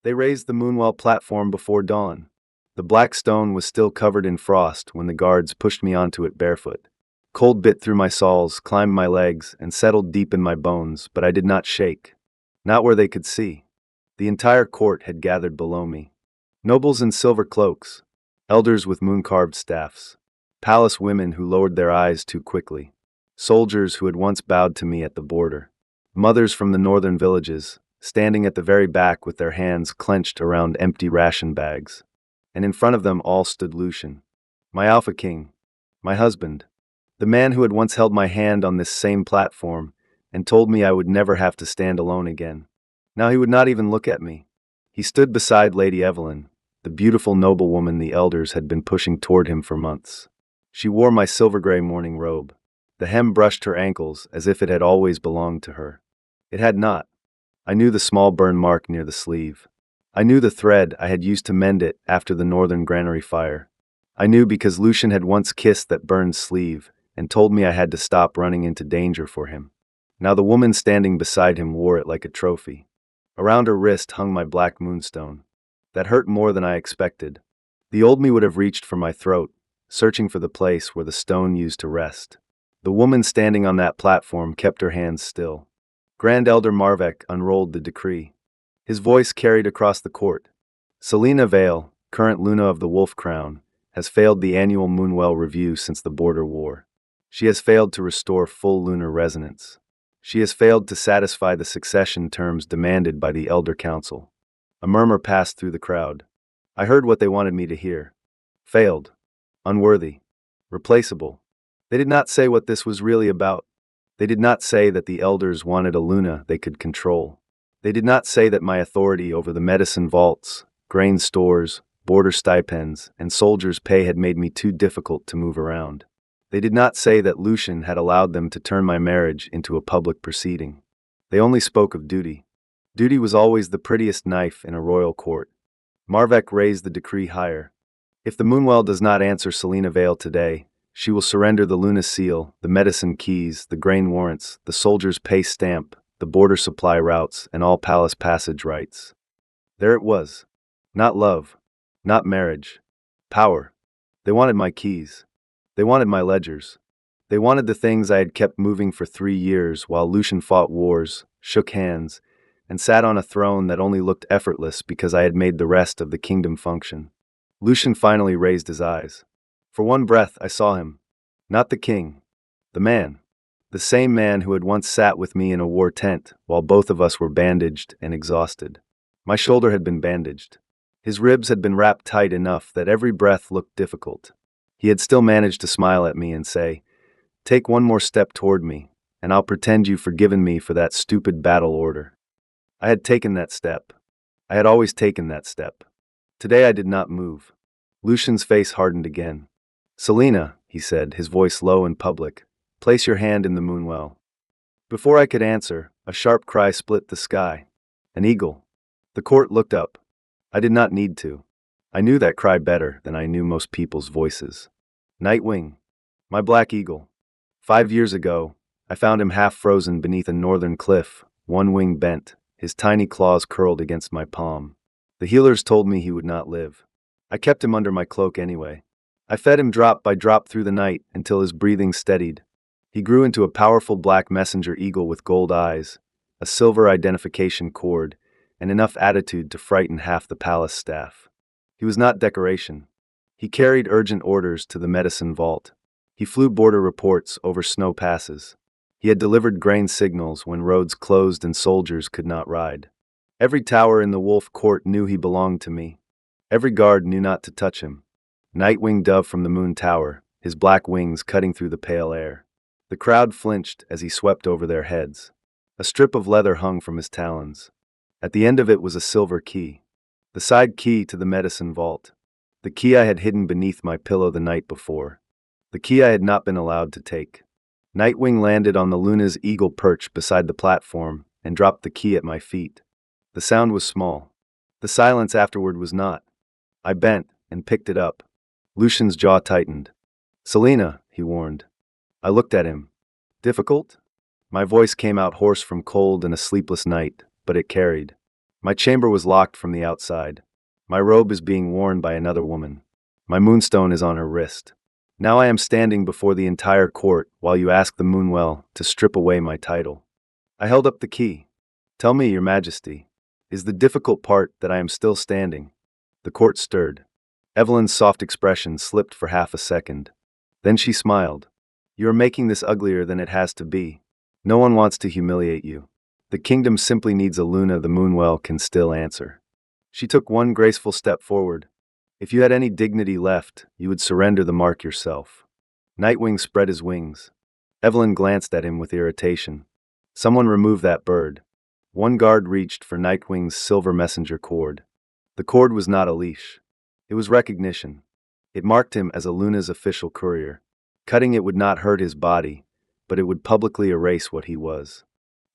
They raised the Moonwell platform before dawn. The black stone was still covered in frost when the guards pushed me onto it barefoot. Cold bit through my soles, climbed my legs, and settled deep in my bones, but I did not shake. Not where they could see. The entire court had gathered below me. Nobles in silver cloaks, elders with moon-carved staffs, palace women who lowered their eyes too quickly, soldiers who had once bowed to me at the border, mothers from the northern villages, standing at the very back with their hands clenched around empty ration bags. And in front of them all stood Lucian, my Alpha King, my husband, the man who had once held my hand on this same platform and told me I would never have to stand alone again. Now he would not even look at me. He stood beside Lady Evelyn, the beautiful noblewoman the elders had been pushing toward him for months. She wore my silver-gray mourning robe. The hem brushed her ankles as if it had always belonged to her. It had not. I knew the small burn mark near the sleeve. I knew the thread I had used to mend it after the northern granary fire. I knew because Lucian had once kissed that burned sleeve and told me I had to stop running into danger for him. Now the woman standing beside him wore it like a trophy. Around her wrist hung my black moonstone. That hurt more than I expected. The old me would have reached for my throat, searching for the place where the stone used to rest. The woman standing on that platform kept her hands still. Grand Elder Marvek unrolled the decree. His voice carried across the court. Selena Vale, current Luna of the Wolf Crown, has failed the annual Moonwell review since the border war. She has failed to restore full lunar resonance. She has failed to satisfy the succession terms demanded by the Elder Council. A murmur passed through the crowd. I heard what they wanted me to hear. Failed. Unworthy. Replaceable. They did not say what this was really about. They did not say that the elders wanted a Luna they could control. They did not say that my authority over the medicine vaults, grain stores, border stipends, and soldiers' pay had made me too difficult to move around. They did not say that Lucian had allowed them to turn my marriage into a public proceeding. They only spoke of duty. Duty was always the prettiest knife in a royal court. Marvek raised the decree higher. If the Moonwell does not answer Selena Vale today, she will surrender the Luna seal, the medicine keys, the grain warrants, the soldier's pay stamp, the border supply routes, and all palace passage rights. There it was. Not love. Not marriage. Power. They wanted my keys. They wanted my ledgers. They wanted the things I had kept moving for 3 years while Lucian fought wars, shook hands, and sat on a throne that only looked effortless because I had made the rest of the kingdom function. Lucian finally raised his eyes. For one breath I saw him. Not the king. The man. The same man who had once sat with me in a war tent while both of us were bandaged and exhausted. My shoulder had been bandaged. His ribs had been wrapped tight enough that every breath looked difficult. He had still managed to smile at me and say, "Take one more step toward me, and I'll pretend you've forgiven me for that stupid battle order." I had taken that step. I had always taken that step. Today I did not move. Lucian's face hardened again. "Selena," he said, his voice low and public, "place your hand in the Moonwell." Before I could answer, a sharp cry split the sky. An eagle. The court looked up. I did not need to. I knew that cry better than I knew most people's voices. Nightwing. My black eagle. 5 years ago, I found him half frozen beneath a northern cliff, one wing bent, his tiny claws curled against my palm. The healers told me he would not live. I kept him under my cloak anyway. I fed him drop by drop through the night until his breathing steadied. He grew into a powerful black messenger eagle with gold eyes, a silver identification cord, and enough attitude to frighten half the palace staff. He was not decoration. He carried urgent orders to the medicine vault. He flew border reports over snow passes. He had delivered grain signals when roads closed and soldiers could not ride. Every tower in the Wolf Court knew he belonged to me. Every guard knew not to touch him. Nightwing dove from the moon tower, his black wings cutting through the pale air. The crowd flinched as he swept over their heads. A strip of leather hung from his talons. At the end of it was a silver key. The side key to the medicine vault. The key I had hidden beneath my pillow the night before. The key I had not been allowed to take. Nightwing landed on the Luna's eagle perch beside the platform and dropped the key at my feet. The sound was small. The silence afterward was not. I bent and picked it up. Lucian's jaw tightened. "Selena," he warned. I looked at him. Difficult? My voice came out hoarse from cold and a sleepless night, but it carried. My chamber was locked from the outside. My robe is being worn by another woman. My moonstone is on her wrist. Now I am standing before the entire court while you ask the Moonwell to strip away my title. I held up the key. Tell me, Your Majesty, is the difficult part that I am still standing? The court stirred. Evelyn's soft expression slipped for half a second. Then she smiled. You are making this uglier than it has to be. No one wants to humiliate you. The kingdom simply needs a Luna the Moonwell can still answer. She took one graceful step forward. If you had any dignity left, you would surrender the mark yourself. Nightwing spread his wings. Evelyn glanced at him with irritation. Someone remove that bird. One guard reached for Nightwing's silver messenger cord. The cord was not a leash. It was recognition. It marked him as a Luna's official courier. Cutting it would not hurt his body, but it would publicly erase what he was.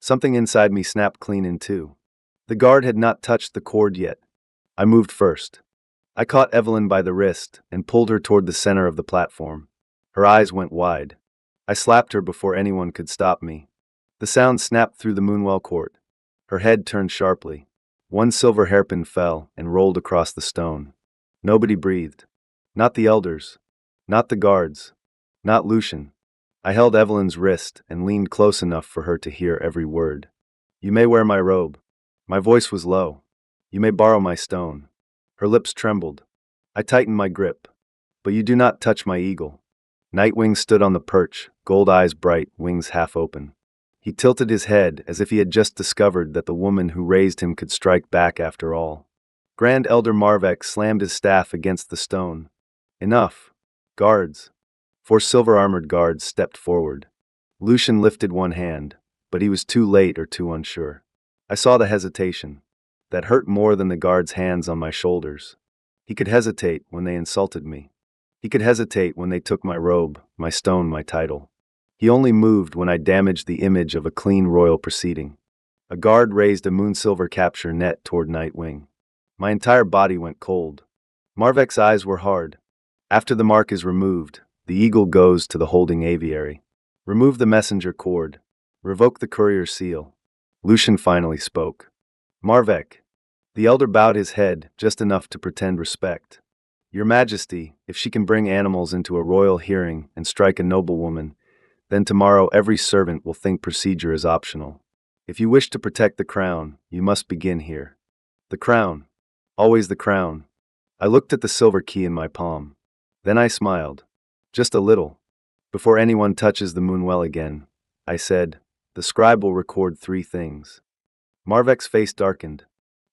Something inside me snapped clean in two. The guard had not touched the cord yet. I moved first. I caught Evelyn by the wrist and pulled her toward the center of the platform. Her eyes went wide. I slapped her before anyone could stop me. The sound snapped through the Moonwell court. Her head turned sharply. One silver hairpin fell and rolled across the stone. Nobody breathed. Not the elders. Not the guards. Not Lucian. I held Evelyn's wrist and leaned close enough for her to hear every word. You may wear my robe. My voice was low. You may borrow my stone. Her lips trembled. I tightened my grip. But you do not touch my eagle. Nightwing stood on the perch, gold eyes bright, wings half open. He tilted his head as if he had just discovered that the woman who raised him could strike back after all. Grand Elder Marvek slammed his staff against the stone. Enough. Guards. 4 silver-armored guards stepped forward. Lucian lifted one hand, but he was too late or too unsure. I saw the hesitation. That hurt more than the guard's hands on my shoulders. He could hesitate when they insulted me. He could hesitate when they took my robe, my stone, my title. He only moved when I damaged the image of a clean royal proceeding. A guard raised a moonsilver capture net toward Nightwing. My entire body went cold. Marvek's eyes were hard. After the mark is removed, the eagle goes to the holding aviary. Remove the messenger cord. Revoke the courier seal. Lucian finally spoke. Marvek. The elder bowed his head just enough to pretend respect. Your Majesty, if she can bring animals into a royal hearing and strike a noblewoman, then tomorrow every servant will think procedure is optional. If you wish to protect the crown, you must begin here. The crown. Always the crown. I looked at the silver key in my palm. Then I smiled. Just a little. Before anyone touches the Moonwell again, I said, the scribe will record 3 things. Marvek's face darkened.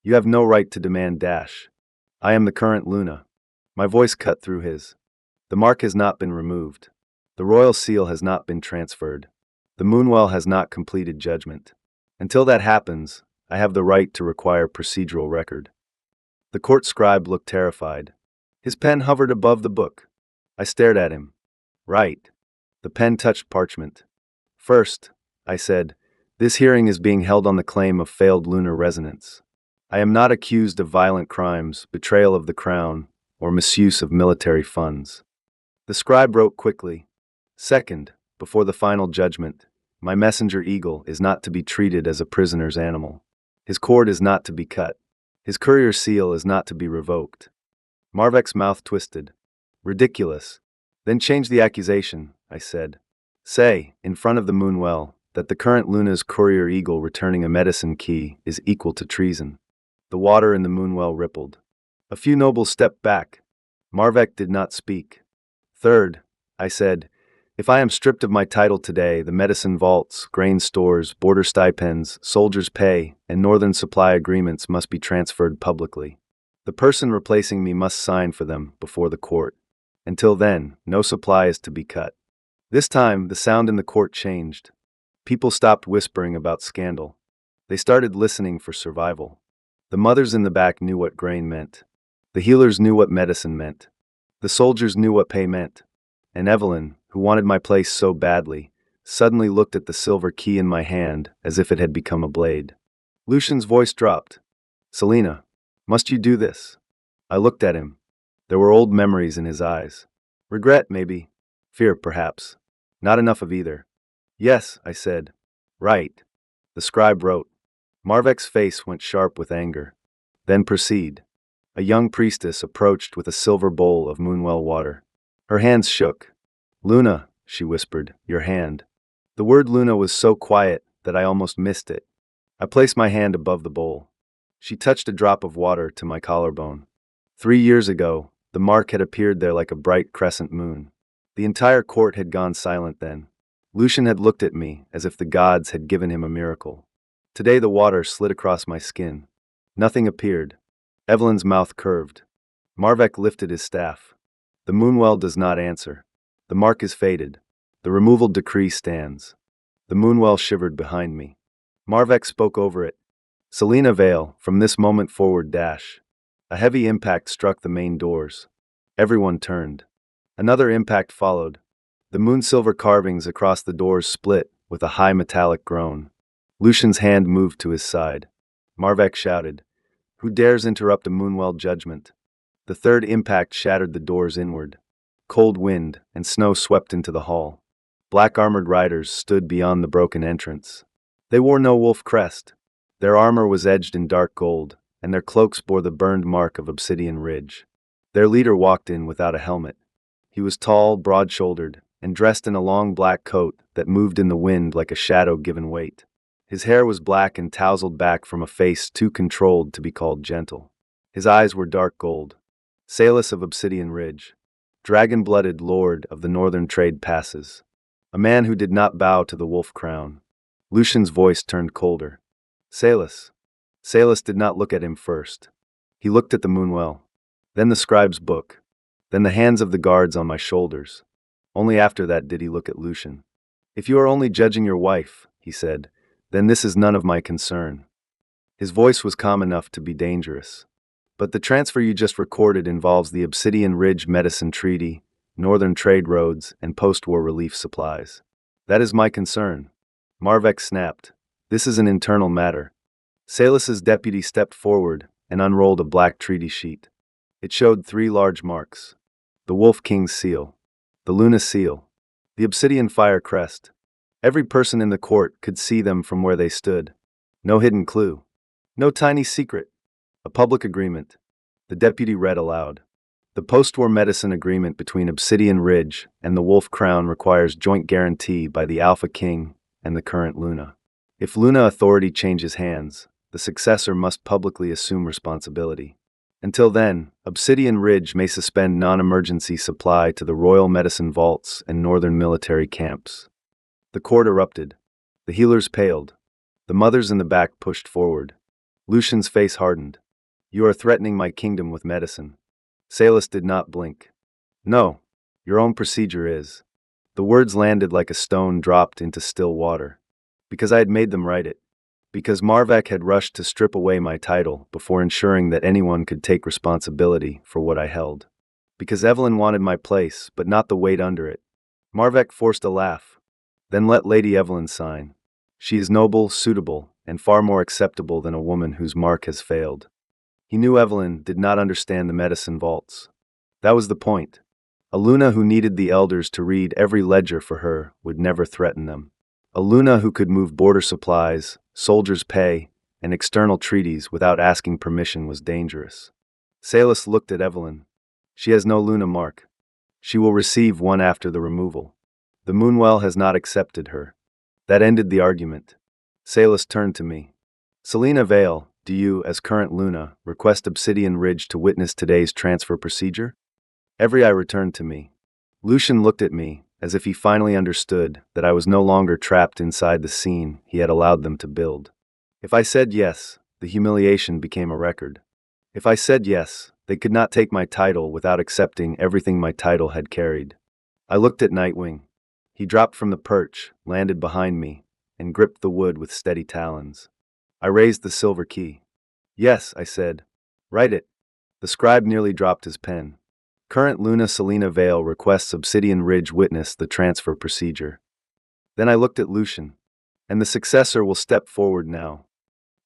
You have no right to demand dash. I am the current Luna. My voice cut through his. The mark has not been removed. The royal seal has not been transferred. The Moonwell has not completed judgment. Until that happens, I have the right to require procedural record. The court scribe looked terrified. His pen hovered above the book. I stared at him. Right. The pen touched parchment. First, I said, this hearing is being held on the claim of failed lunar resonance. I am not accused of violent crimes, betrayal of the crown, or misuse of military funds. The scribe wrote quickly. Second, before the final judgment, my messenger eagle is not to be treated as a prisoner's animal. His cord is not to be cut. His courier seal is not to be revoked. Marvek's mouth twisted. Ridiculous. Then change the accusation, I said. Say, in front of the Moonwell, that the current Luna's courier eagle returning a medicine key is equal to treason. The water in the Moonwell rippled. A few nobles stepped back. Marvek did not speak. Third, I said, if I am stripped of my title today, the medicine vaults, grain stores, border stipends, soldiers' pay, and northern supply agreements must be transferred publicly. The person replacing me must sign for them before the court. Until then, no supply is to be cut. This time, the sound in the court changed. People stopped whispering about scandal. They started listening for survival. The mothers in the back knew what grain meant. The healers knew what medicine meant. The soldiers knew what pay meant. And Evelyn, who wanted my place so badly, suddenly looked at the silver key in my hand as if it had become a blade. Lucian's voice dropped. Selena, must you do this? I looked at him. There were old memories in his eyes. Regret, maybe. Fear, perhaps. Not enough of either. Yes, I said. Right. The scribe wrote. Marvek's face went sharp with anger. Then proceed. A young priestess approached with a silver bowl of moonwell water. Her hands shook. Luna, she whispered, your hand. The word Luna was so quiet that I almost missed it. I placed my hand above the bowl. She touched a drop of water to my collarbone. 3 years ago, the mark had appeared there like a bright crescent moon. The entire court had gone silent then. Lucian had looked at me as if the gods had given him a miracle. Today the water slid across my skin. Nothing appeared. Evelyn's mouth curved. Marvek lifted his staff. The moonwell does not answer. The mark is faded. The removal decree stands. The moonwell shivered behind me. Marvek spoke over it. Selena Vale, from this moment forward dash. A heavy impact struck the main doors. Everyone turned. Another impact followed. The moon-silver carvings across the doors split with a high metallic groan. Lucian's hand moved to his side. Marvek shouted, "Who dares interrupt a moonwell judgment?" The third impact shattered the doors inward. Cold wind and snow swept into the hall. Black-armored riders stood beyond the broken entrance. They wore no wolf crest. Their armor was edged in dark gold, and their cloaks bore the burned mark of Obsidian Ridge. Their leader walked in without a helmet. He was tall, broad-shouldered, and dressed in a long black coat that moved in the wind like a shadow given weight. His hair was black and tousled back from a face too controlled to be called gentle. His eyes were dark gold. Salus of Obsidian Ridge, dragon-blooded lord of the northern trade passes. A man who did not bow to the wolf crown. Lucian's voice turned colder. Salus. Salus did not look at him first. He looked at the moonwell, then the scribe's book, then the hands of the guards on my shoulders. Only after that did he look at Lucian. If you are only judging your wife, he said, then this is none of my concern. His voice was calm enough to be dangerous. But the transfer you just recorded involves the Obsidian Ridge Medicine Treaty, northern trade roads, and post-war relief supplies. That is my concern. Marvek snapped. This is an internal matter. Salus's deputy stepped forward and unrolled a black treaty sheet. It showed 3 large marks. The Wolf King's seal. The Luna seal. The Obsidian Fire crest. Every person in the court could see them from where they stood. No hidden clue. No tiny secret. A public agreement. The deputy read aloud. The post-war medicine agreement between Obsidian Ridge and the Wolf Crown requires joint guarantee by the Alpha King and the current Luna. If Luna authority changes hands, the successor must publicly assume responsibility. Until then, Obsidian Ridge may suspend non-emergency supply to the Royal Medicine Vaults and northern military camps. The court erupted. The healers paled. The mothers in the back pushed forward. Lucian's face hardened. You are threatening my kingdom with medicine. Salus did not blink. No, your own procedure is. The words landed like a stone dropped into still water. Because I had made them write it. Because Marvek had rushed to strip away my title before ensuring that anyone could take responsibility for what I held. Because Evelyn wanted my place, but not the weight under it. Marvek forced a laugh. Then let Lady Evelyn sign. She is noble, suitable, and far more acceptable than a woman whose mark has failed. He knew Evelyn did not understand the medicine vaults. That was the point. A Luna who needed the elders to read every ledger for her would never threaten them. A Luna who could move border supplies, soldiers' pay, and external treaties without asking permission was dangerous. Salus looked at Evelyn. She has no Luna mark. She will receive one after the removal. The Moonwell has not accepted her. That ended the argument. Salus turned to me. Selena Vale, do you, as current Luna, request Obsidian Ridge to witness today's transfer procedure? Every eye returned to me. Lucian looked at me, as if he finally understood that I was no longer trapped inside the scene he had allowed them to build. If I said yes, the humiliation became a record. If I said yes, they could not take my title without accepting everything my title had carried. I looked at Nightwing. He dropped from the perch, landed behind me, and gripped the wood with steady talons. I raised the silver key. Yes, I said. Write it. The scribe nearly dropped his pen. Current Luna Selena Vale requests Obsidian Ridge witness the transfer procedure. Then I looked at Lucian. And the successor will step forward now.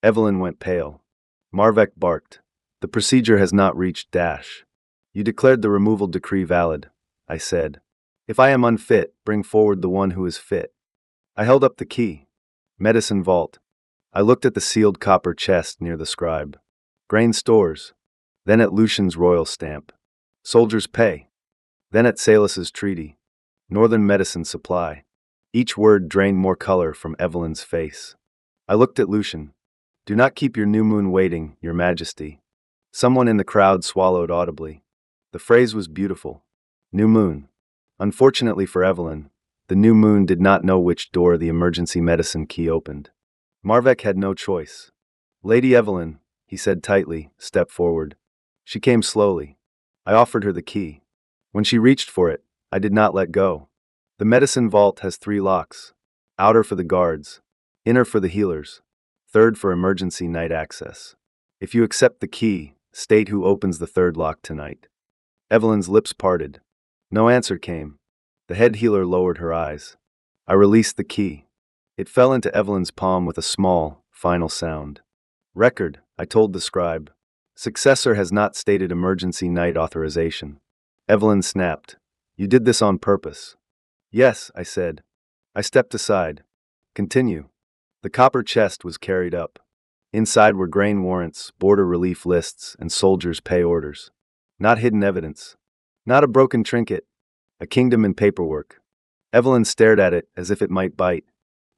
Evelyn went pale. Marvek barked. The procedure has not reached dash. You declared the removal decree valid, I said. If I am unfit, bring forward the one who is fit. I held up the key. Medicine vault. I looked at the sealed copper chest near the scribe. Grain stores. Then at Lucian's royal stamp. Soldiers' pay. Then at Salus's treaty. Northern medicine supply. Each word drained more color from Evelyn's face. I looked at Lucian. Do not keep your new moon waiting, your majesty. Someone in the crowd swallowed audibly. The phrase was beautiful. New moon. Unfortunately for Evelyn, the new moon did not know which door the emergency medicine key opened. Marvek had no choice. Lady Evelyn, he said tightly, step forward. She came slowly. I offered her the key. When she reached for it, I did not let go. The medicine vault has 3 locks. Outer for the guards, inner for the healers, third for emergency night access. If you accept the key, state who opens the 3rd lock tonight. Evelyn's lips parted. No answer came. The head healer lowered her eyes. I released the key. It fell into Evelyn's palm with a small, final sound. Record, I told the scribe. Successor has not stated emergency night authorization. Evelyn snapped. You did this on purpose. Yes, I said. I stepped aside. Continue. The copper chest was carried up. Inside were grain warrants, border relief lists, and soldiers' pay orders. Not hidden evidence. Not a broken trinket. A kingdom in paperwork. Evelyn stared at it as if it might bite.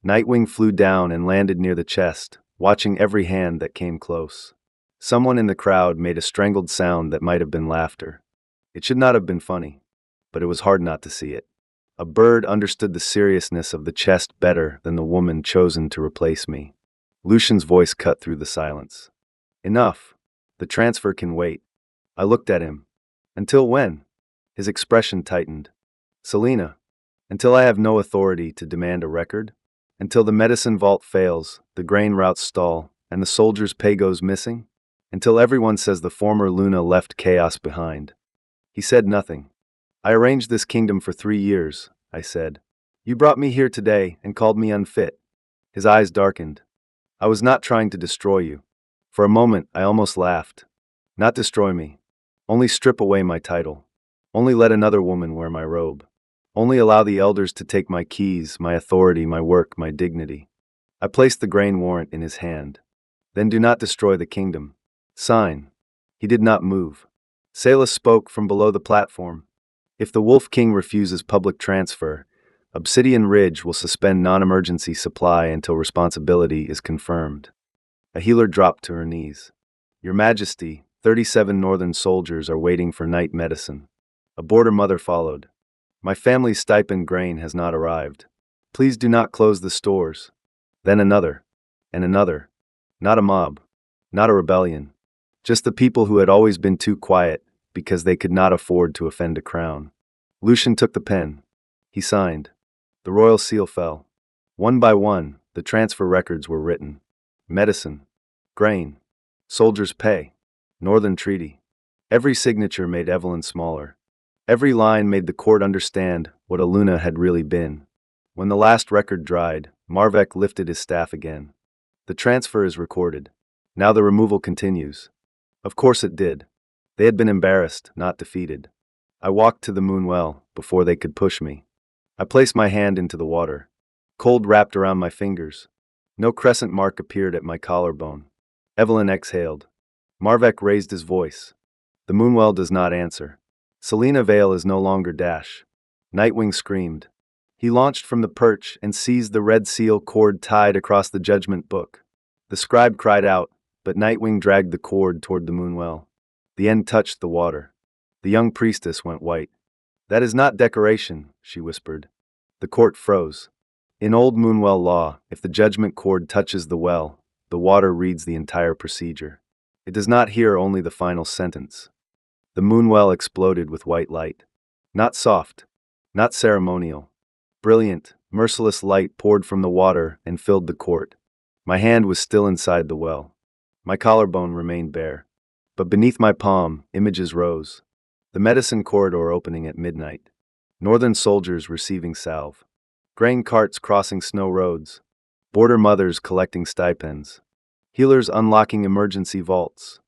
Nightwing flew down and landed near the chest, watching every hand that came close. Someone in the crowd made a strangled sound that might have been laughter. It should not have been funny, but it was hard not to see it. A bird understood the seriousness of the chest better than the woman chosen to replace me. Lucian's voice cut through the silence. Enough. The transfer can wait. I looked at him. Until when? His expression tightened. Selena. Until I have no authority to demand a record? Until the medicine vault fails, the grain routes stall, and the soldiers' pay goes missing? Until everyone says the former Luna left chaos behind. He said nothing. I arranged this kingdom for 3 years, I said. You brought me here today and called me unfit. His eyes darkened. I was not trying to destroy you. For a moment, I almost laughed. Not destroy me. Only strip away my title. Only let another woman wear my robe. Only allow the elders to take my keys, my authority, my work, my dignity. I placed the grain warrant in his hand. Then do not destroy the kingdom. Sign. He did not move. Salus spoke from below the platform. If the Wolf King refuses public transfer, Obsidian Ridge will suspend non-emergency supply until responsibility is confirmed. A healer dropped to her knees. Your Majesty, 37 northern soldiers are waiting for night medicine. A border mother followed. My family's stipend grain has not arrived. Please do not close the stores. Then another. And another. Not a mob. Not a rebellion. Just the people who had always been too quiet because they could not afford to offend a crown. Lucian took the pen. He signed. The royal seal fell. One by one, the transfer records were written. Medicine. Grain. Soldiers' pay. Northern treaty. Every signature made Evelyn smaller. Every line made the court understand what a Luna had really been. When the last record dried, Marvek lifted his staff again. The transfer is recorded. Now the removal continues. Of course it did. They had been embarrassed, not defeated. I walked to the moonwell before they could push me. I placed my hand into the water. Cold wrapped around my fingers. No crescent mark appeared at my collarbone. Evelyn exhaled. Marvek raised his voice. The moonwell does not answer. Selena Vale is no longer Dash. Nightwing screamed. He launched from the perch and seized the red seal cord tied across the judgment book. The scribe cried out, but Nightwing dragged the cord toward the moonwell. The end touched the water. The young priestess went white. That is not decoration, she whispered. The court froze. In old moonwell law, if the judgment cord touches the well, the water reads the entire procedure. It does not hear only the final sentence. The moonwell exploded with white light. Not soft. Not ceremonial. Brilliant, merciless light poured from the water and filled the court. My hand was still inside the well. My collarbone remained bare. But beneath my palm, images rose. The medicine corridor opening at midnight. Northern soldiers receiving salve. Grain carts crossing snow roads. Border mothers collecting stipends. Healers unlocking emergency vaults.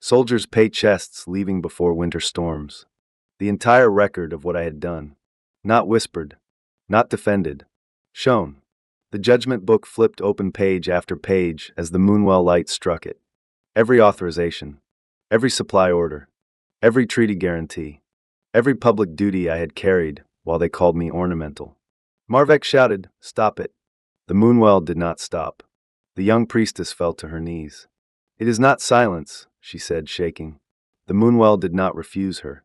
Soldiers' pay chests leaving before winter storms. The entire record of what I had done. Not whispered. Not defended. Shown. The judgment book flipped open page after page as the moonwell light struck it. Every authorization, every supply order, every treaty guarantee, every public duty I had carried while they called me ornamental. Marvek shouted, "Stop it." The Moonwell did not stop. The young priestess fell to her knees. "It is not silence," she said, shaking. The Moonwell did not refuse her.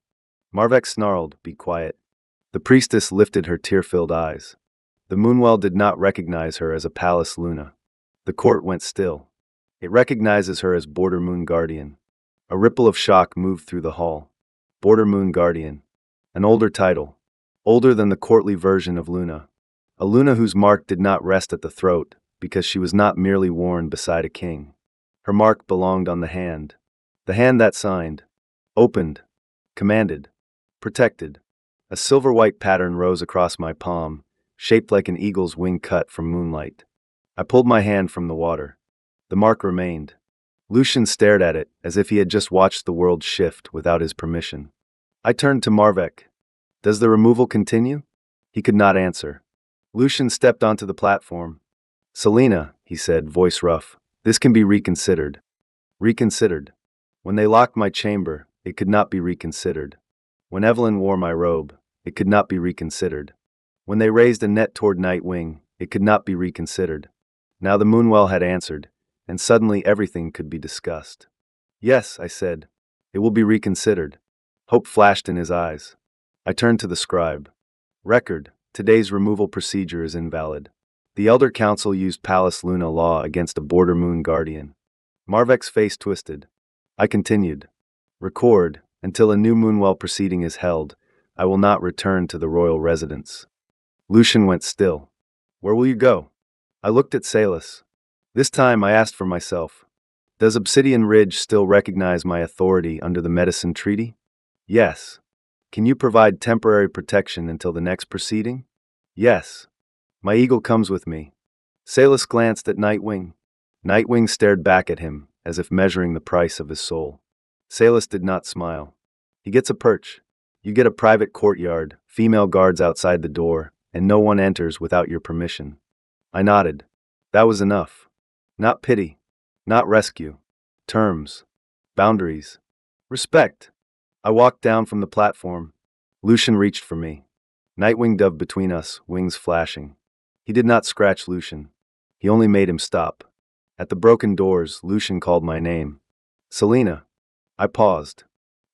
Marvek snarled, "Be quiet." The priestess lifted her tear-filled eyes. The Moonwell did not recognize her as a Pallas Luna. The court went still. It recognizes her as Border Moon Guardian. A ripple of shock moved through the hall. Border Moon Guardian. An older title. Older than the courtly version of Luna. A Luna whose mark did not rest at the throat, because she was not merely worn beside a king. Her mark belonged on the hand. The hand that signed. Opened. Commanded. Protected. A silver-white pattern rose across my palm, shaped like an eagle's wing cut from moonlight. I pulled my hand from the water. The mark remained. Lucian stared at it as if he had just watched the world shift without his permission. I turned to Marvek. "Does the removal continue?" He could not answer. Lucian stepped onto the platform. "Selena," he said, voice rough, "this can be reconsidered." Reconsidered. When they locked my chamber, it could not be reconsidered. When Evelyn wore my robe, it could not be reconsidered. When they raised a net toward Nightwing, it could not be reconsidered. Now the Moonwell had answered, and suddenly everything could be discussed. "Yes," I said, "it will be reconsidered." Hope flashed in his eyes. I turned to the scribe. "Record, today's removal procedure is invalid. The Elder Council used Pallas Luna law against a Border Moon Guardian." Marvek's face twisted. I continued. "Record, until a new Moonwell proceeding is held, I will not return to the royal residence." Lucian went still. "Where will you go?" I looked at Salus. This time I asked for myself. "Does Obsidian Ridge still recognize my authority under the Medicine Treaty?" "Yes." "Can you provide temporary protection until the next proceeding?" "Yes." "My eagle comes with me." Salus glanced at Nightwing. Nightwing stared back at him, as if measuring the price of his soul. Salus did not smile. "He gets a perch. You get a private courtyard, female guards outside the door, and no one enters without your permission." I nodded. That was enough. Not pity. Not rescue. Terms. Boundaries. Respect. I walked down from the platform. Lucian reached for me. Nightwing dove between us, wings flashing. He did not scratch Lucian. He only made him stop. At the broken doors, Lucian called my name. "Selena." I paused.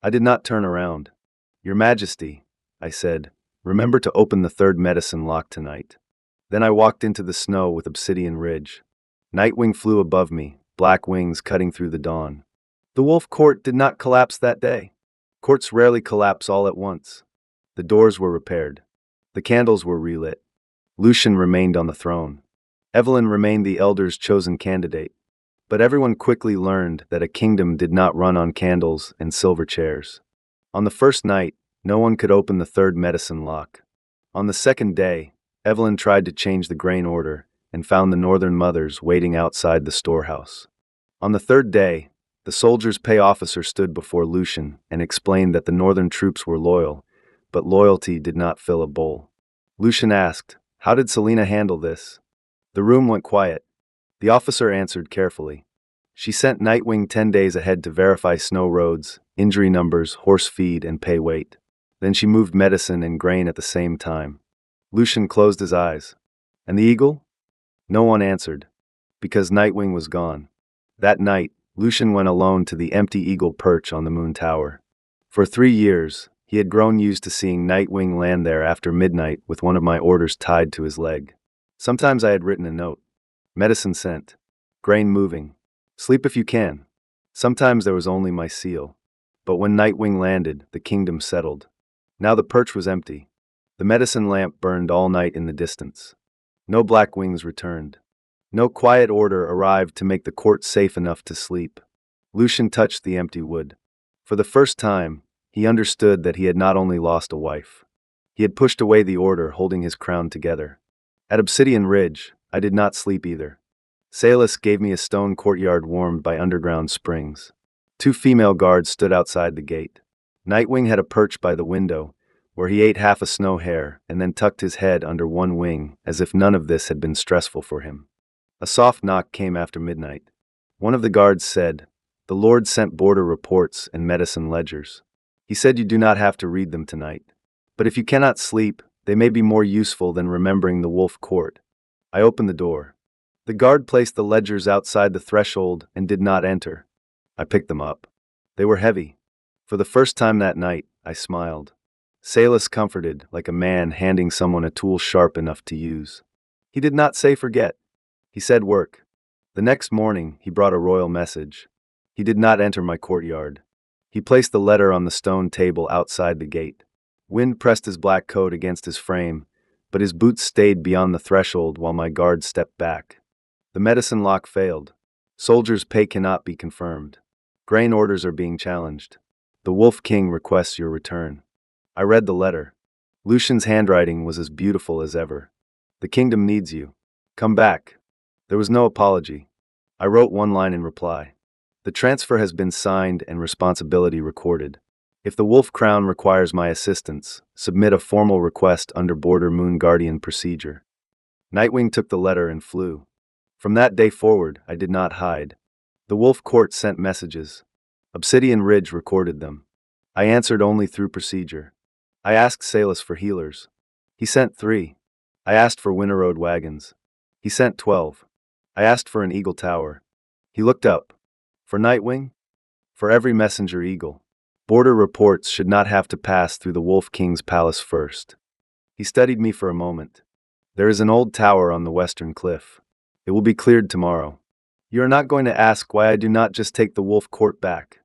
I did not turn around. "Your Majesty," I said, "remember to open the third medicine lock tonight." Then I walked into the snow with Obsidian Ridge. Nightwing flew above me, black wings cutting through the dawn. The Wolf Court did not collapse that day. Courts rarely collapse all at once. The doors were repaired. The candles were relit. Lucian remained on the throne. Evelyn remained the Elder's chosen candidate. But everyone quickly learned that a kingdom did not run on candles and silver chairs. On the first night, no one could open the third medicine lock. On the second day, Evelyn tried to change the grain order and found the Northern mothers waiting outside the storehouse. On the third day, the soldiers' pay officer stood before Lucian and explained that the Northern troops were loyal, but loyalty did not fill a bowl. Lucian asked, "How did Selena handle this?" The room went quiet. The officer answered carefully. "She sent Nightwing 10 days ahead to verify snow roads, injury numbers, horse feed, and pay weight. Then she moved medicine and grain at the same time." Lucian closed his eyes. "And the eagle?" No one answered, because Nightwing was gone. That night, Lucian went alone to the empty eagle perch on the moon tower. For 3 years, he had grown used to seeing Nightwing land there after midnight with one of my orders tied to his leg. Sometimes I had written a note. Medicine sent. Grain moving. Sleep if you can. Sometimes there was only my seal. But when Nightwing landed, the kingdom settled. Now the perch was empty. The medicine lamp burned all night in the distance. No black wings returned. No quiet order arrived to make the court safe enough to sleep. Lucian touched the empty wood. For the first time, he understood that he had not only lost a wife. He had pushed away the order holding his crown together. At Obsidian Ridge, I did not sleep either. Salus gave me a stone courtyard warmed by underground springs. 2 female guards stood outside the gate. Nightwing had a perch by the window, where he ate half a snow hare and then tucked his head under one wing as if none of this had been stressful for him. A soft knock came after midnight. One of the guards said, The Lord sent border reports and medicine ledgers. He said you do not have to read them tonight. But if you cannot sleep, they may be more useful than remembering the wolf court. I opened the door. The guard placed the ledgers outside the threshold and did not enter. I picked them up. They were heavy. For the first time that night, I smiled. Salus comforted, like a man handing someone a tool sharp enough to use. He did not say forget. He said work. The next morning, he brought a royal message. He did not enter my courtyard. He placed the letter on the stone table outside the gate. Wind pressed his black coat against his frame, but his boots stayed beyond the threshold while my guard stepped back. The medicine lock failed. Soldiers' pay cannot be confirmed. Grain orders are being challenged. The Wolf King requests your return. I read the letter. Lucian's handwriting was as beautiful as ever. The kingdom needs you. Come back. There was no apology. I wrote one line in reply. The transfer has been signed and responsibility recorded. If the Wolf Crown requires my assistance, submit a formal request under Border Moon Guardian procedure. Nightwing took the letter and flew. From that day forward, I did not hide. The Wolf Court sent messages. Obsidian Ridge recorded them. I answered only through procedure. I asked Salus for healers. He sent 3. I asked for Winter Road wagons. He sent 12. I asked for an eagle tower. He looked up. For Nightwing? For every messenger eagle. Border reports should not have to pass through the Wolf King's palace first. He studied me for a moment. There is an old tower on the western cliff. It will be cleared tomorrow. You are not going to ask why I do not just take the Wolf Court back.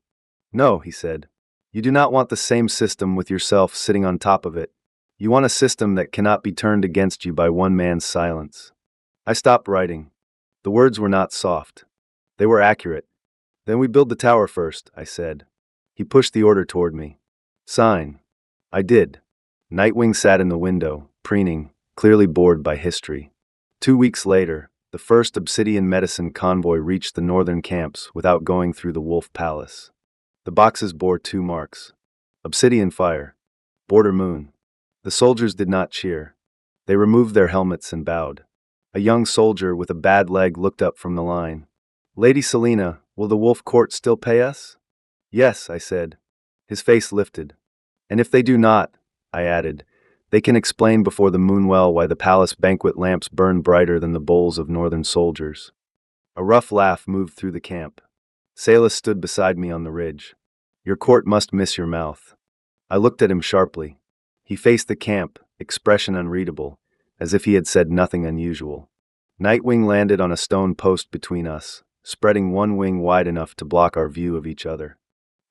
No, he said. You do not want the same system with yourself sitting on top of it. You want a system that cannot be turned against you by one man's silence. I stopped writing. The words were not soft. They were accurate. Then we build the tower first, I said. He pushed the order toward me. Sign. I did. Nightwing sat in the window, preening, clearly bored by history. 2 weeks later, the first obsidian medicine convoy reached the northern camps without going through the Wolf Palace. The boxes bore 2 marks. Obsidian Fire. Border Moon. The soldiers did not cheer. They removed their helmets and bowed. A young soldier with a bad leg looked up from the line. Lady Selena, will the Wolf Court still pay us? Yes, I said. His face lifted. And if they do not, I added, they can explain before the Moonwell why the palace banquet lamps burn brighter than the bowls of northern soldiers. A rough laugh moved through the camp. Salus stood beside me on the ridge. Your court must miss your mouth. I looked at him sharply. He faced the camp, expression unreadable, as if he had said nothing unusual. Nightwing landed on a stone post between us, spreading one wing wide enough to block our view of each other.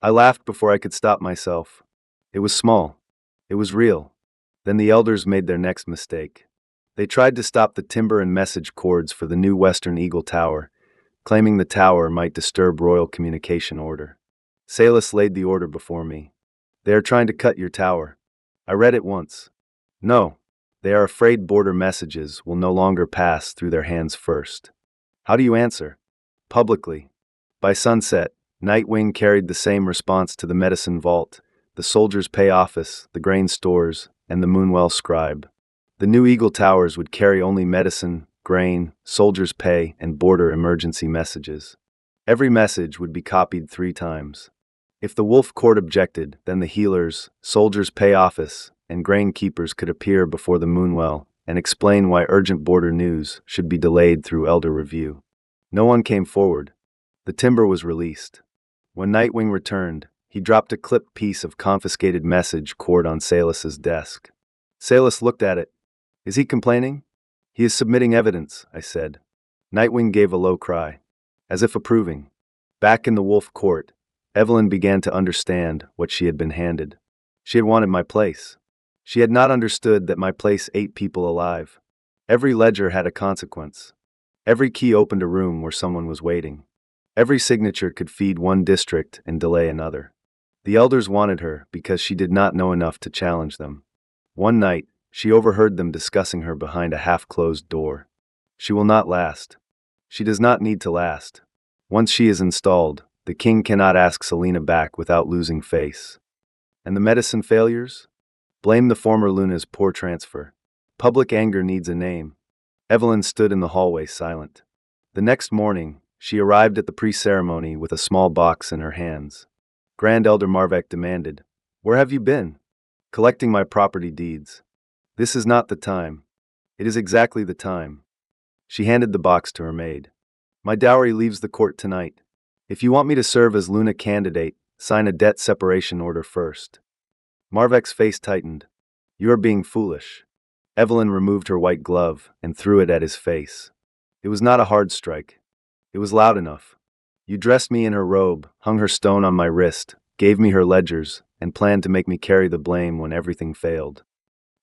I laughed before I could stop myself. It was small. It was real. Then the elders made their next mistake. They tried to stop the timber and message cords for the new Western Eagle Tower, claiming the tower might disturb royal communication order. Salus laid the order before me. They are trying to cut your tower. I read it once. No, they are afraid border messages will no longer pass through their hands first. How do you answer? Publicly. By sunset, Nightwing carried the same response to the medicine vault, the soldiers' pay office, the grain stores, and the Moonwell scribe. The new Eagle Towers would carry only medicine, grain, soldiers' pay, and border emergency messages. Every message would be copied 3 times. If the Wolf Court objected, then the healers, soldiers' pay office, and grain keepers could appear before the Moonwell and explain why urgent border news should be delayed through elder review. No one came forward. The timber was released. When Nightwing returned, he dropped a clipped piece of confiscated message cord on Salus's desk. Salus looked at it. Is he complaining? He is submitting evidence, I said. Nightwing gave a low cry, as if approving. Back in the Wolf Court, Evelyn began to understand what she had been handed. She had wanted my place. She had not understood that my place ate people alive. Every ledger had a consequence. Every key opened a room where someone was waiting. Every signature could feed one district and delay another. The elders wanted her because she did not know enough to challenge them. One night, she overheard them discussing her behind a half-closed door. She will not last. She does not need to last. Once she is installed, the king cannot ask Selena back without losing face. And the medicine failures? Blame the former Luna's poor transfer. Public anger needs a name. Evelyn stood in the hallway silent. The next morning, She arrived at the pre-ceremony with a small box in her hands. Grand Elder Marvek demanded, "Where have you been?" "Collecting my property deeds." "This is not the time." "It is exactly the time." She handed the box to her maid. "My dowry leaves the court tonight. If you want me to serve as Luna candidate, sign a debt separation order first." Marvek's face tightened. "You are being foolish." Evelyn removed her white glove and threw it at his face. It was not a hard strike. It was loud enough. "You dressed me in her robe, hung her stone on my wrist, gave me her ledgers, and planned to make me carry the blame when everything failed."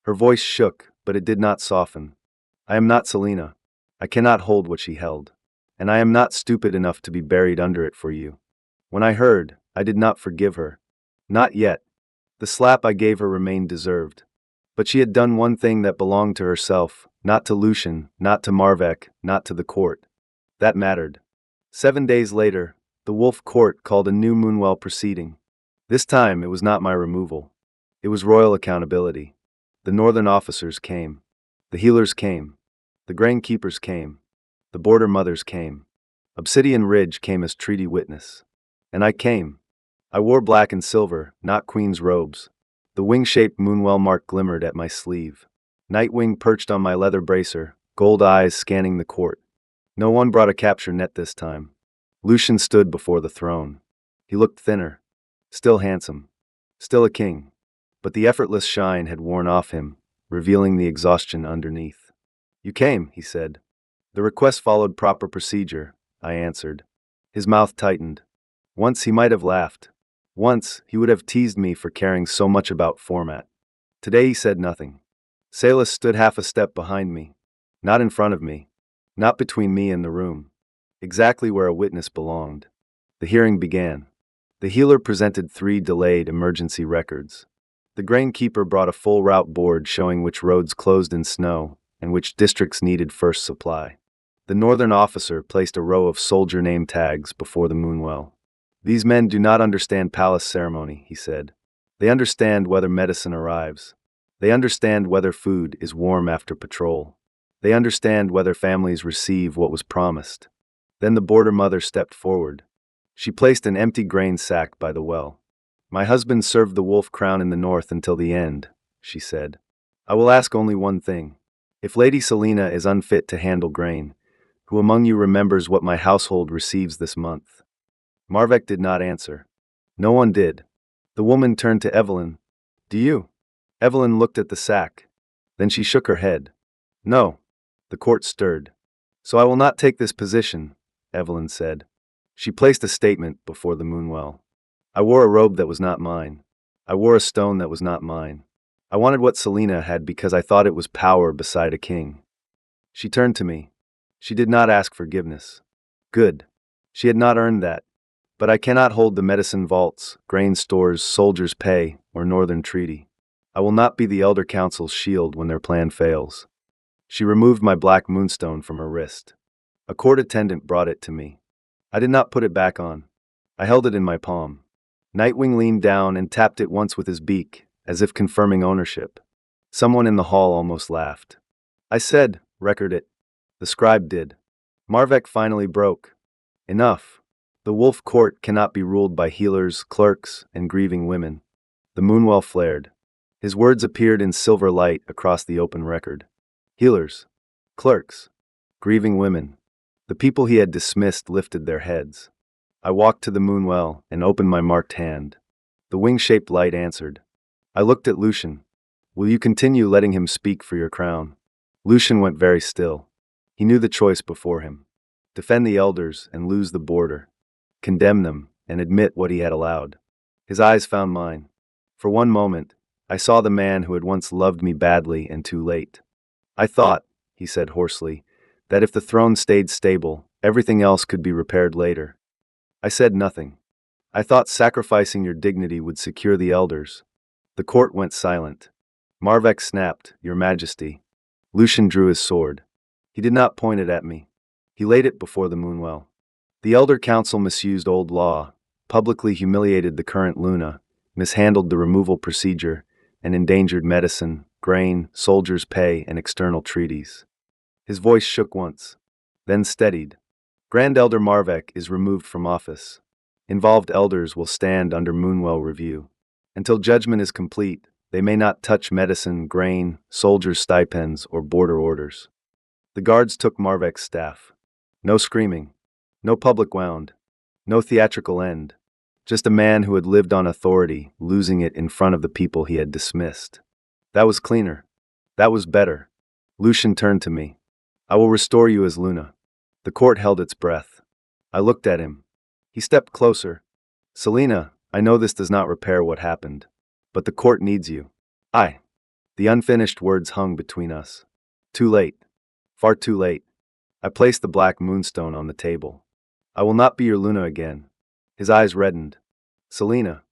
Her voice shook, but it did not soften. "I am not Selena. I cannot hold what she held. And I am not stupid enough to be buried under it for you." When I heard, I did not forgive her. Not yet. The slap I gave her remained deserved. But she had done one thing that belonged to herself, not to Lucian, not to Marvek, not to the court. That mattered. 7 days later, the Wolf Court called a new Moonwell proceeding. This time it was not my removal. It was royal accountability. The northern officers came. The healers came. The grain keepers came. The border mothers came. Obsidian Ridge came as treaty witness. And I came. I wore black and silver, not queen's robes. The wing-shaped Moonwell mark glimmered at my sleeve. Nightwing perched on my leather bracer, gold eyes scanning the court. No one brought a capture net this time. Lucian stood before the throne. He looked thinner. Still handsome. Still a king. But the effortless shine had worn off him, revealing the exhaustion underneath. "You came," he said. "The request followed proper procedure," I answered. His mouth tightened. Once he might have laughed. Once he would have teased me for caring so much about format. Today he said nothing. Salus stood half a step behind me. Not in front of me. Not between me and the room. Exactly where a witness belonged. The hearing began. The healer presented 3 delayed emergency records. The grain keeper brought a full route board showing which roads closed in snow and which districts needed first supply. The northern officer placed a row of soldier name tags before the Moonwell. "These men do not understand palace ceremony," he said. "They understand whether medicine arrives. They understand whether food is warm after patrol. They understand whether families receive what was promised." Then the border mother stepped forward. She placed an empty grain sack by the well. "My husband served the wolf crown in the north until the end," she said. "I will ask only one thing. If Lady Selena is unfit to handle grain, who among you remembers what my household receives this month?" Marvek did not answer. No one did. The woman turned to Evelyn. "Do you?" Evelyn looked at the sack. Then she shook her head. "No." The court stirred. "So I will not take this position," Evelyn said. She placed a statement before the Moonwell. "I wore a robe that was not mine. I wore a stone that was not mine. I wanted what Selena had because I thought it was power beside a king." She turned to me. She did not ask forgiveness. Good. She had not earned that. But I cannot hold the medicine vaults, grain stores, soldiers' pay, or northern treaty. I will not be the Elder Council's shield when their plan fails. She removed my black moonstone from her wrist. A court attendant brought it to me. I did not put it back on. I held it in my palm. Nightwing leaned down and tapped it once with his beak, as if confirming ownership. Someone in the hall almost laughed. I said, "Record it." The scribe did. Marvek finally broke. "Enough. The Wolf Court cannot be ruled by healers, clerks, and grieving women." The Moonwell flared. His words appeared in silver light across the open record. Healers. Clerks. Grieving women. The people he had dismissed lifted their heads. I walked to the Moonwell and opened my marked hand. The wing-shaped light answered. I looked at Lucian. "Will you continue letting him speak for your crown?" Lucian went very still. He knew the choice before him. Defend the elders and lose the border. Condemn them and admit what he had allowed. His eyes found mine. For one moment, I saw the man who had once loved me badly and too late. "I thought," he said hoarsely, "that if the throne stayed stable, everything else could be repaired later." I said nothing. "I thought sacrificing your dignity would secure the elders." The court went silent. Marvek snapped, "Your Majesty." Lucian drew his sword. He did not point it at me. He laid it before the Moonwell. The Elder Council misused old law, publicly humiliated the current Luna, mishandled the removal procedure, and endangered medicine, grain, soldiers' pay, and external treaties. His voice shook once, then steadied. Grand Elder Marvek is removed from office. Involved elders will stand under Moonwell review. Until judgment is complete, they may not touch medicine, grain, soldiers' stipends, or border orders. The guards took Marvek's staff. No screaming. No public wound. No theatrical end. Just a man who had lived on authority, losing it in front of the people he had dismissed. That was cleaner. That was better. Lucian turned to me. I will restore you as Luna. The court held its breath. I looked at him. He stepped closer. Selena, I know this does not repair what happened, but the court needs you. The unfinished words hung between us. Too late. Far too late. I placed the black moonstone on the table. I will not be your Luna again. His eyes reddened. Selena,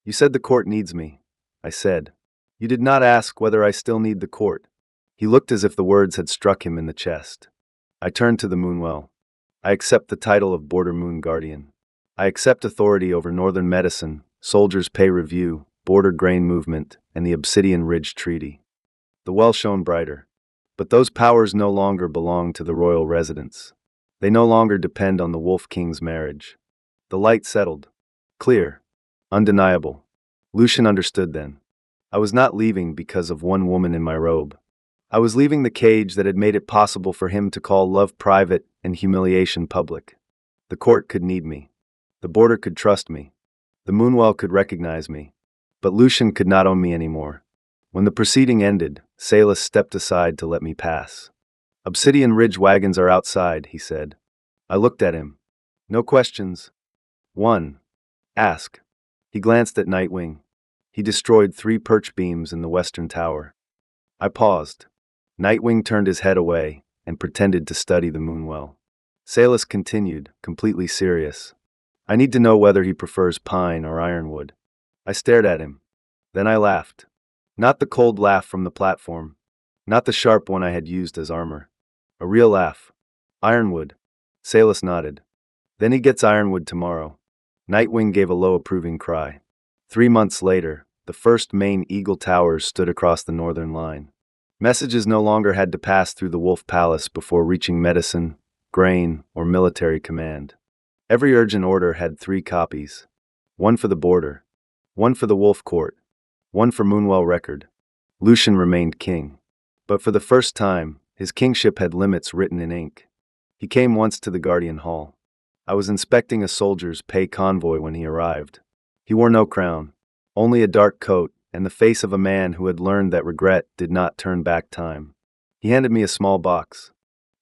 you said the court needs me. I said. You did not ask whether I still need the court. He looked as if the words had struck him in the chest. I turned to the Moonwell. I accept the title of Border Moon Guardian. I accept authority over Northern Medicine, Soldiers' Pay Review, Border Grain Movement, and the Obsidian Ridge Treaty. The well shone brighter. But those powers no longer belong to the royal residents. They no longer depend on the Wolf King's marriage. The light settled. Clear. Undeniable. Lucian understood then. I was not leaving because of one woman in my robe. I was leaving the cage that had made it possible for him to call love private and humiliation public. The court could need me. The border could trust me. The Moonwell could recognize me. But Lucian could not own me anymore. When the proceeding ended, Salus stepped aside to let me pass. Obsidian Ridge wagons are outside, he said. I looked at him. No questions. 1. Ask. He glanced at Nightwing. He destroyed 3 perch beams in the western tower. I paused. Nightwing turned his head away and pretended to study the Moonwell. Salus continued, completely serious. I need to know whether he prefers pine or ironwood. I stared at him. Then I laughed. Not the cold laugh from the platform. Not the sharp one I had used as armor. A real laugh. Ironwood. Salus nodded. Then he gets ironwood tomorrow. Nightwing gave a low approving cry. 3 months later, the first main Eagle Towers stood across the northern line. Messages no longer had to pass through the Wolf Palace before reaching medicine, grain, or military command. Every urgent order had 3 copies. 1 for the border. 1 for the Wolf Court. 1 for Moonwell Record. Lucian remained king. But for the first time, his kingship had limits written in ink. He came once to the Guardian Hall. I was inspecting a soldier's pay convoy when he arrived. He wore no crown, only a dark coat and the face of a man who had learned that regret did not turn back time. He handed me a small box.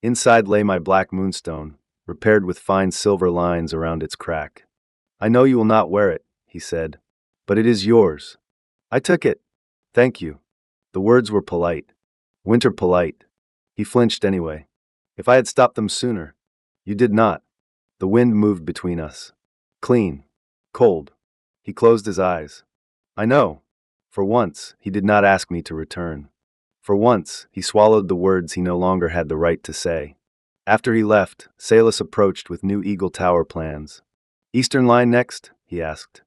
Inside lay my black moonstone, repaired with fine silver lines around its crack. I know you will not wear it, he said, but it is yours. I took it. Thank you. The words were polite. Winter polite. He flinched anyway. If I had stopped them sooner. You did not. The wind moved between us. Clean. Cold. He closed his eyes. I know. For once, he did not ask me to return. For once, he swallowed the words he no longer had the right to say. After he left, Salus approached with new Eagle Tower plans. Eastern line next? He asked.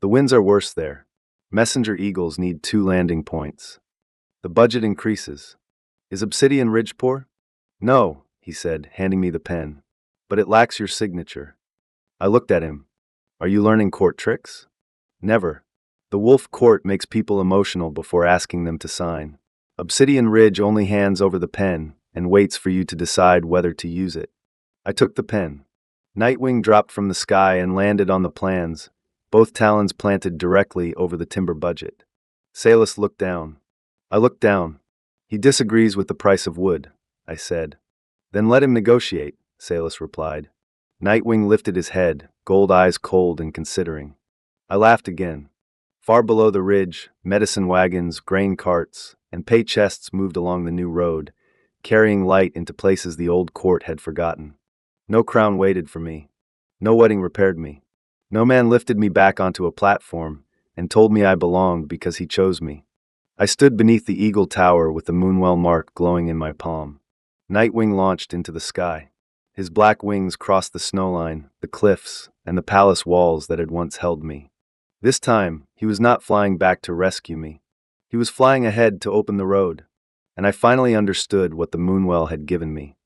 The winds are worse there. Messenger Eagles need 2 landing points. The budget increases. Is Obsidian Ridge poor? No, he said, handing me the pen. But it lacks your signature. I looked at him. Are you learning court tricks? Never. The Wolf Court makes people emotional before asking them to sign. Obsidian Ridge only hands over the pen and waits for you to decide whether to use it. I took the pen. Nightwing dropped from the sky and landed on the plans, both talons planted directly over the timber budget. Salus looked down. I looked down. He disagrees with the price of wood, I said. Then let him negotiate, Salus replied. Nightwing lifted his head, gold eyes cold and considering. I laughed again. Far below the ridge, medicine wagons, grain carts, and pay chests moved along the new road, carrying light into places the old court had forgotten. No crown waited for me. No wedding repaired me. No man lifted me back onto a platform and told me I belonged because he chose me. I stood beneath the Eagle Tower with the Moonwell mark glowing in my palm. Nightwing launched into the sky. His black wings crossed the snowline, the cliffs, and the palace walls that had once held me. This time, he was not flying back to rescue me. He was flying ahead to open the road, and I finally understood what the Moonwell had given me.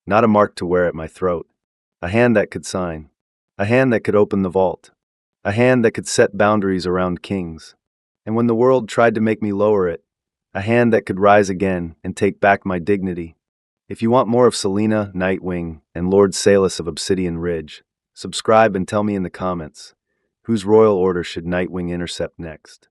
Not a mark to wear at my throat. A hand that could sign. A hand that could open the vault. A hand that could set boundaries around kings. And when the world tried to make me lower it, a hand that could rise again and take back my dignity. If you want more of Selena, Nightwing, and Lord Salus of Obsidian Ridge, subscribe and tell me in the comments, whose royal order should Nightwing intercept next?